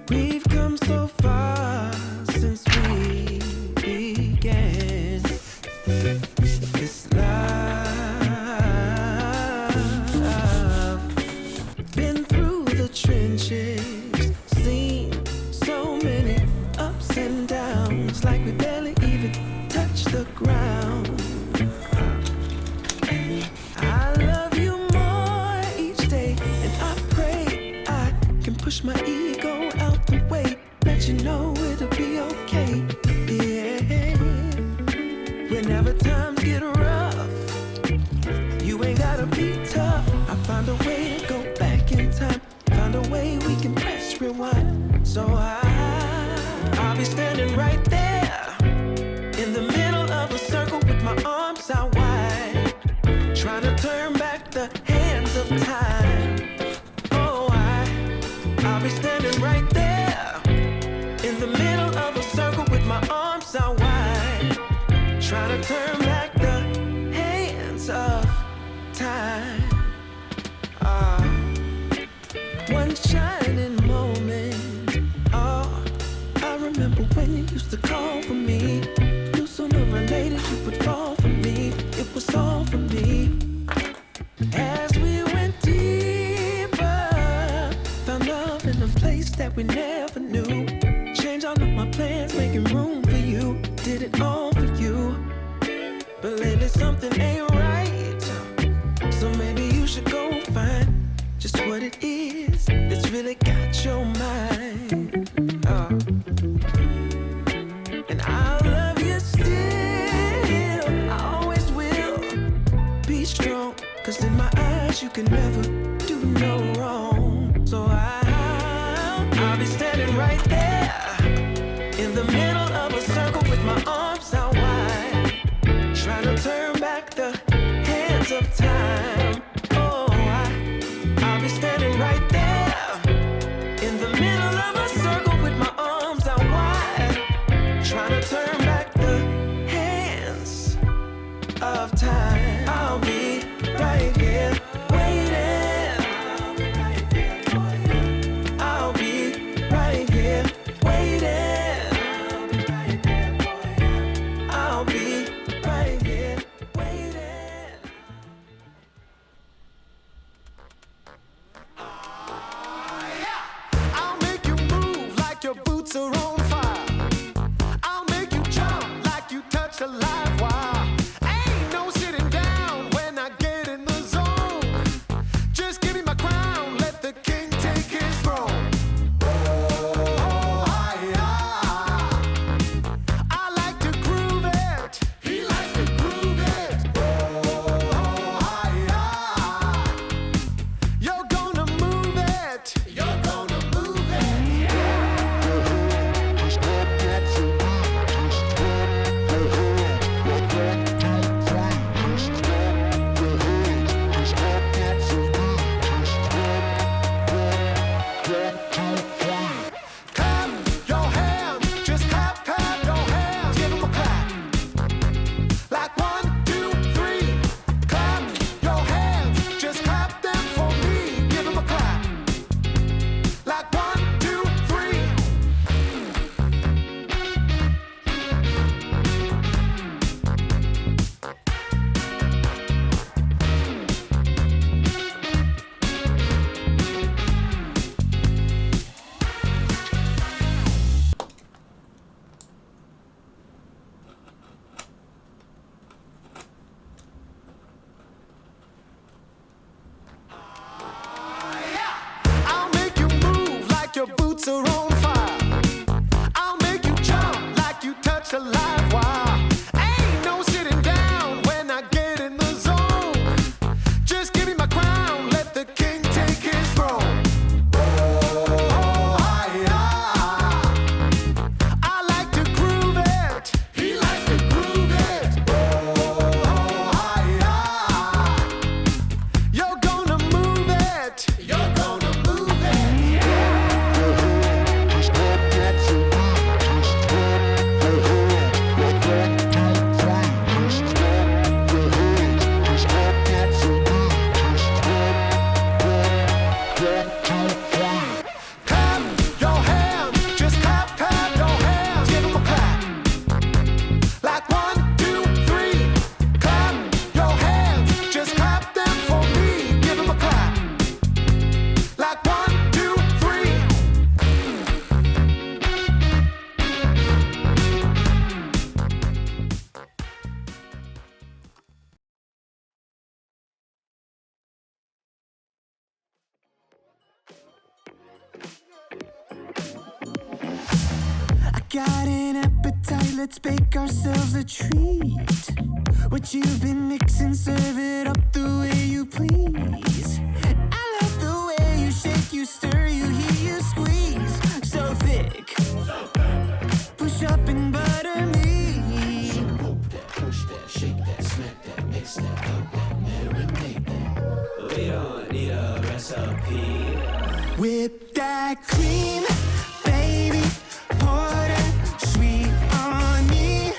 We've come so far since we began this love. Been through the trenches, seen so many ups and downs, like we barely even touched the ground. I love you more each day, and I pray I can push my ego out the way, let you know it'll be okay. Yeah. Whenever times get rough, you ain't gotta be tough. I find a way to go back in time, find a way we can press rewind. So I'll be standing right there in the middle of a circle with my arms out wide, trying to turn back the hands of time. Oh, I'll be standing right there in the middle of a circle with my arms out wide, trying to turn back the hands of time. One shining moment. Oh, I remember when you used to call for me. Knew sooner or later you would fall for me. It was all for me. As we went deeper, found love in a place that we never knew. Changed all of my plans, making room for you. Did it all for you. But lately something ain't right, so maybe you should go find just what it is that's really got your mind. And I'll love you still, I always will. Be strong, cause in my eyes you can never do no wrong. So I'll be standing right there in the middle of a circle with my arms out wide, trying to turn back the hands of time. Oh, I'll be standing right there in the middle of a circle with my arms out wide, trying to turn back the hands of time. I'll be right here waiting. I'll be right here waiting. got an appetite, let's bake ourselves a treat. What you've been mixing, serve it up the way you please. I love the way you shake, you stir, you heat, you squeeze. So thick, push up and butter me. So poke that, push that, shake that, smack that, mix that, help that, marinate that. We don't need a recipe. Whip that cream, baby, pour that sweet on me.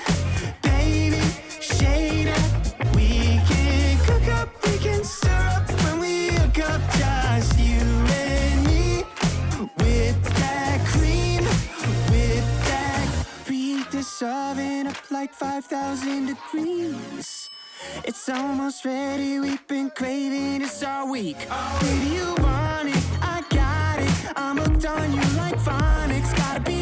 Baby, shade up, we can cook up, we can stir up when we hook up, just you and me. Whip that cream, whip that. Preheat this oven up like 5,000 degrees. It's almost ready, we've been craving this all week. Baby, you want it, I got it. I'm hooked on you like phonics. Gotta be